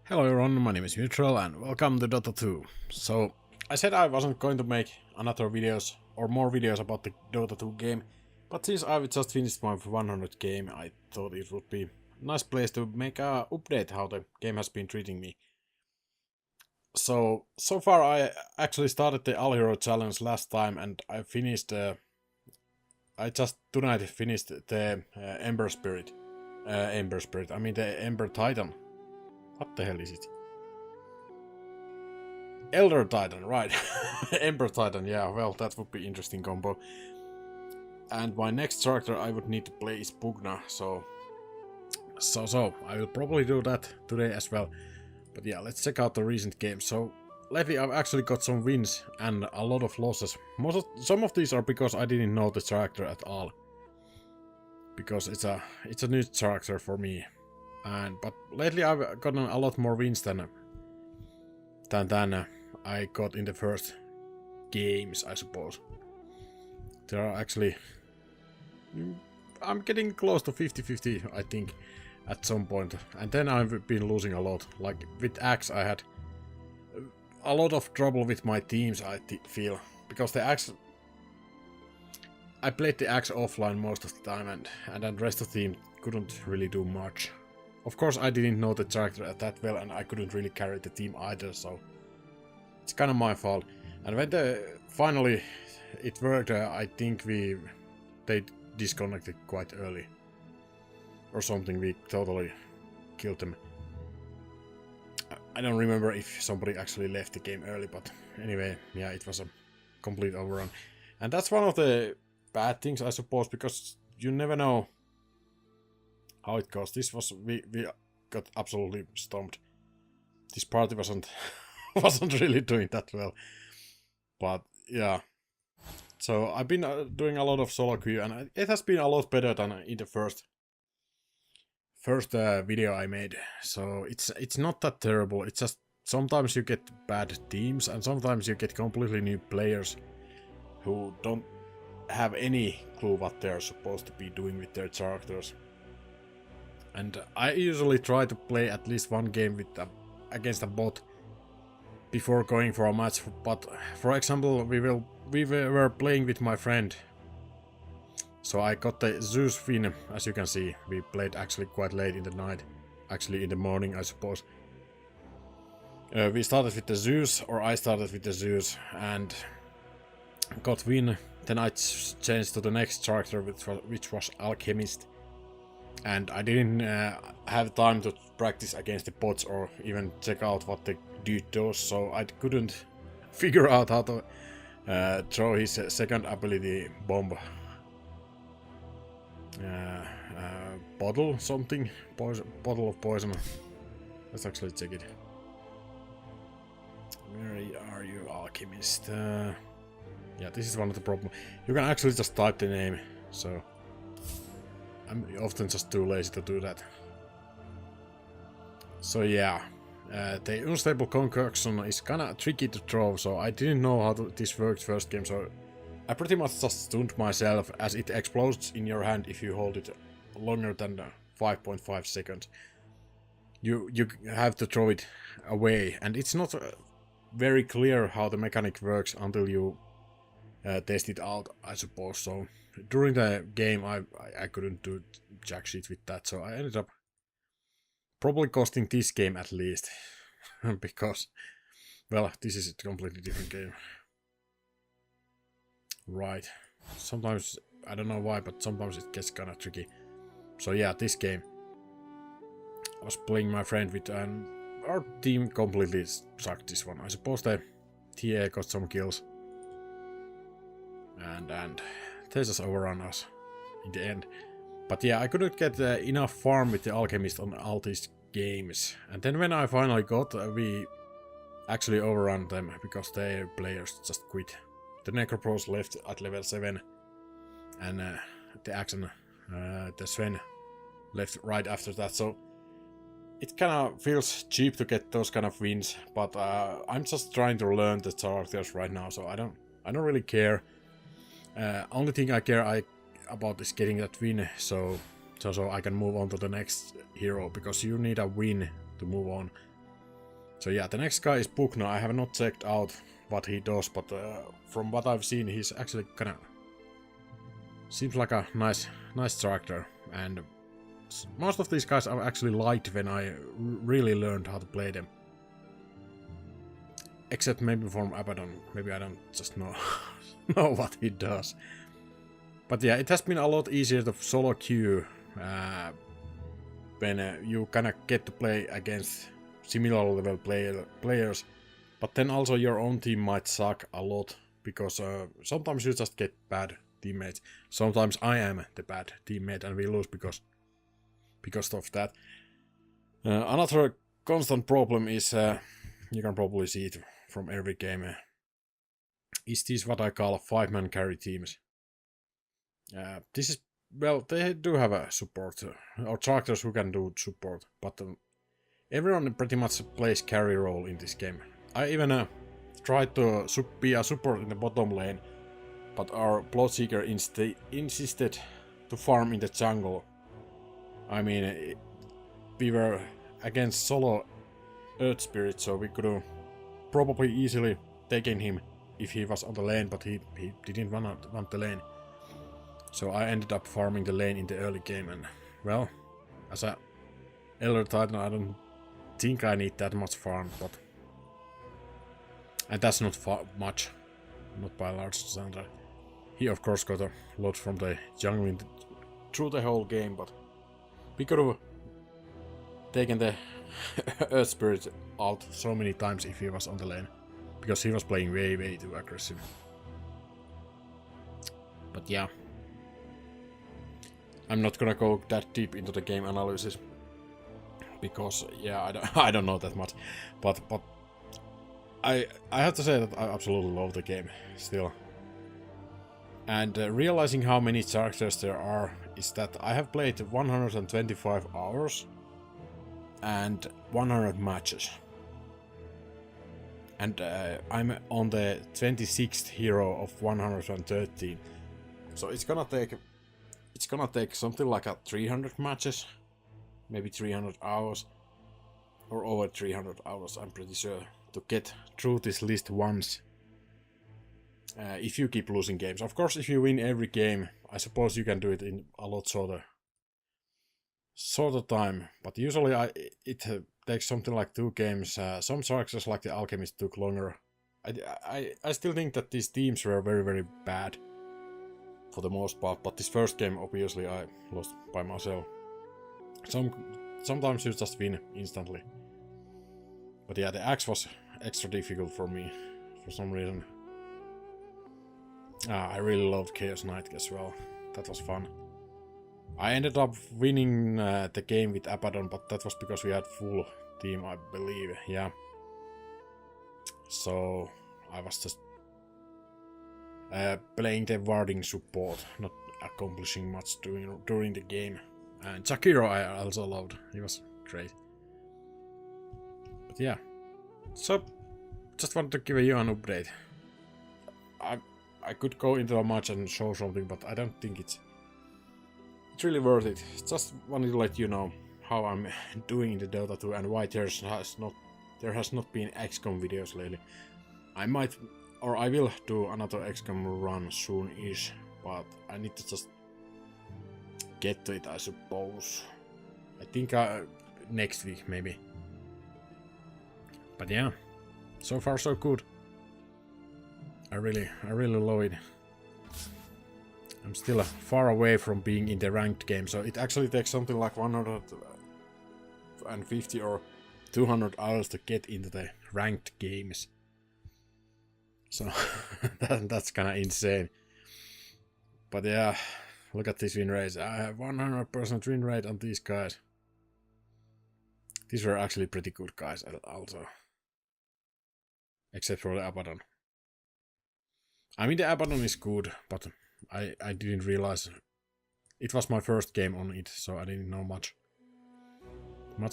Hello everyone, my name is Mythrell and welcome to Dota 2. So, I said I wasn't going to make another videos or more videos about the Dota 2 game, but since I've just finished my 100 game, I thought it would be a nice place to make a update how the game has been treating me. So far I actually started the All Hero Challenge last time and I finished, I just tonight finished the Ember Spirit, I mean the Ember Titan. What the hell is it? Elder Titan, right. Ember Titan, yeah, well, that would be interesting combo. And my next character I would need to play is Pugna, so I will probably do that today as well. But yeah, let's check out the recent games. So, lately I've actually got some wins and a lot of losses. Some of these are because I didn't know the character at all. Because it's a new character for me. But lately I've gotten a lot more wins than I got in the first games, I suppose. There are actually... I'm getting close to 50-50, I think, at some point. And then I've been losing a lot. Like, with Axe I had a lot of trouble with my teams, I feel. Because the Axe... I played the Axe offline most of the time, and then the rest of the team couldn't really do much. Of course, I didn't know the character that well, and I couldn't really carry the team either, so it's kind of my fault. And when finally it worked, I think they disconnected quite early, or something. We totally killed them. I don't remember if somebody actually left the game early, but anyway, yeah, it was a complete overrun, and that's one of the bad things, I suppose, because you never know how it goes. This was we got absolutely stomped. This party wasn't really doing that well, but yeah. So I've been doing a lot of solo queue, and it has been a lot better than in the first video I made. So it's not that terrible. It's just sometimes you get bad teams, and sometimes you get completely new players who don't have any clue what they're supposed to be doing with their characters. And I usually try to play at least one game with against a bot before going for a match. But for example, we were playing with my friend. So I got the Zeus win, as you can see. We played actually quite late in the night. Actually in the morning, I suppose. We started with the Zeus, or I started with the Zeus, and got win. Then I changed to the next character, which was Alchemist. And I didn't have time to practice against the bots or even check out what the dude does, so I couldn't figure out how to throw his second ability bomb. Bottle something? Bottle of poison. Let's actually check it. Where are you, Alchemist? Yeah, this is one of the problems. You can actually just type the name, so... I'm often just too lazy to do that. So yeah, the unstable concoction is kinda tricky to throw, so I didn't know how this worked first game, so I pretty much just stunned myself, as it explodes in your hand if you hold it longer than 5.5 seconds. You have to throw it away, and it's not very clear how the mechanic works until you test it out, I suppose. So during the game I couldn't do jack shit with that, so I ended up probably costing this game at least. Because, well, this is a completely different game. Right. Sometimes, I don't know why, but sometimes it gets kinda tricky. So yeah, this game I was playing my friend with, and our team completely sucked this one. I suppose the TA got some kills. And they just overrun us in the end. But yeah, I couldn't get enough farm with the Alchemist on all these games. And then when I finally got, we actually overrun them because their players just quit. The Necropros left at level 7. And the Action, the Sven, left right after that. So it kinda feels cheap to get those kind of wins. But I'm just trying to learn the characters right now, so I don't really care. Only thing I care about is getting that win, so I can move on to the next hero, because you need a win to move on. So yeah, the next guy is Pugna. I have not checked out what he does, but from what I've seen, he's actually kinda... seems like a nice character, and most of these guys I actually liked when I really learned how to play them. Except maybe from Abaddon. Maybe I don't just know know what he does. But yeah, it has been a lot easier to solo queue when you kinda get to play against similar level players. But then also your own team might suck a lot, because sometimes you just get bad teammates. Sometimes I am the bad teammate and we lose because of that. Another constant problem is, you can probably see it from every game, is this what I call 5-man carry teams. This is, well, they do have a support, or characters who can do support, but everyone pretty much plays carry role in this game. I even tried to be a support in the bottom lane, but our Bloodseeker insisted to farm in the jungle. I mean, we were against solo Earth Spirit, so we could probably easily taken him if he was on the lane, but he didn't want the lane. So I ended up farming the lane in the early game, and well, as a Elder Titan, I don't think I need that much farm, but... and that's not much, not by a large standard. He of course got a lot from the jungling through the whole game, but we could have taken the Earth Spirit out so many times if he was on the lane, because he was playing way too aggressive. But yeah, I'm not gonna go that deep into the game analysis, because yeah, I don't know that much, but I have to say that I absolutely love the game still. And realizing how many characters there are is that I have played 125 hours and 100 matches. And I'm on the 26th hero of 113. So it's gonna take something like 300 matches, maybe 300 hours, or over 300 hours, I'm pretty sure, to get through this list once. If you keep losing games. Of course, if you win every game, I suppose you can do it in a lot shorter time. But usually it takes something like 2 games. Some characters like the Alchemist took longer. I still think that these teams were very bad for the most part, but this first game obviously I lost by myself. Sometimes you just win instantly. But yeah, the axe was extra difficult for me for some reason. I really loved Chaos Knight as well. That was fun. I ended up winning the game with Abaddon, but that was because we had full team, I believe. Yeah. So I was just playing the warding support, not accomplishing much during the game. And Jakiro I also loved. He was great. But yeah. So just wanted to give you an update. I could go into a match and show something, but I don't think it's really worth it. Just wanted to let you know how I'm doing in the Dota 2 and why there has not been XCOM videos lately. I might, or I will do another XCOM run soon-ish, but I need to just get to it, I suppose. I think next week maybe. But yeah, so far so good. I really love it. I'm still far away from being in the ranked game, so it actually takes something like 150 or 200 hours to get into the ranked games. So that's kind of insane. But yeah, look at this win rate. I have 100% win rate on these guys. These were actually pretty good guys also. Except for the Abaddon. I mean, the Abaddon is good, but I didn't realize it was my first game on it, so I didn't know much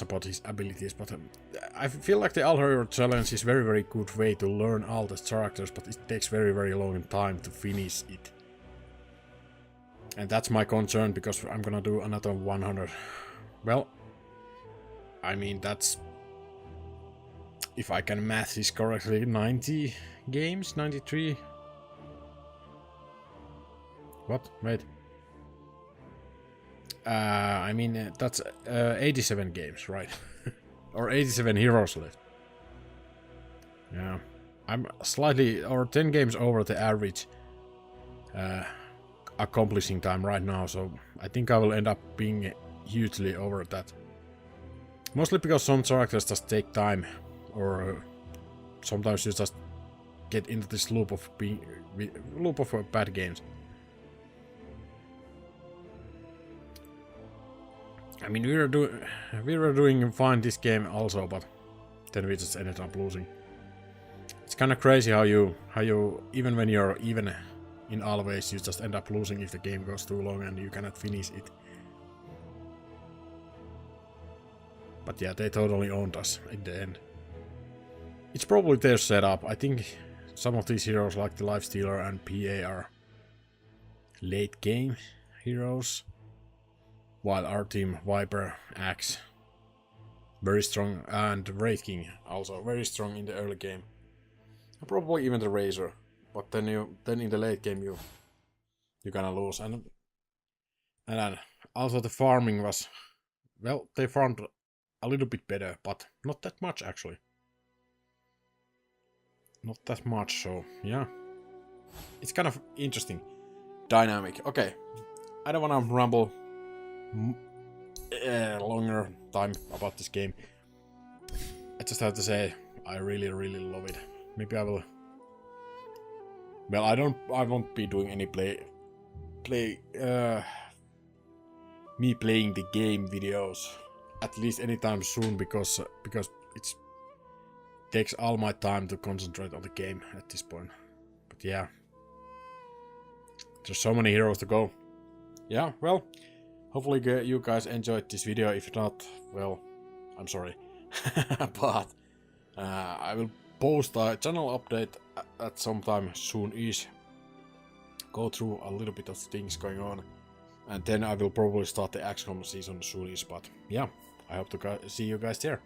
about his abilities. But I feel like the Alhurrier challenge is very good way to learn all the characters, but it takes very long time to finish it. And that's my concern, because I'm gonna do another 100. Well, I mean, that's if I can math this correctly, 90 games, 93. What? Wait. I mean, that's 87 games, right? Or 87 heroes left. Yeah. I'm slightly, or 10 games over the average accomplishing time right now, so I think I will end up being hugely over that. Mostly because some characters just take time, or sometimes you just get into this loop of bad games. I mean, we were doing fine this game also, but then we just ended up losing. It's kind of crazy how you even when you're even in always, you just end up losing if the game goes too long and you cannot finish it. But yeah, they totally owned us in the end. It's probably their setup. I think some of these heroes like the Lifestealer and PA are late game heroes. While our team, Viper, Axe, very strong, and Wraith King also very strong in the early game. And probably even the Razor, but then in the late game you're gonna lose. And also the farming was, well, they farmed a little bit better, but not that much actually. Not that much, so yeah, it's kind of interesting dynamic. Okay, I don't wanna ramble longer time about this game. I just have to say I really love it. Maybe I will. Well, I won't be doing any me playing the game videos at least anytime soon, because it takes all my time to concentrate on the game at this point. But yeah, there's so many heroes to go. Yeah, well, hopefully you guys enjoyed this video. If not, well, I'm sorry. But I will post a channel update at some time soon-ish. Go through a little bit of things going on. And then I will probably start the XCOM season soon-ish. But yeah, I hope to see you guys there.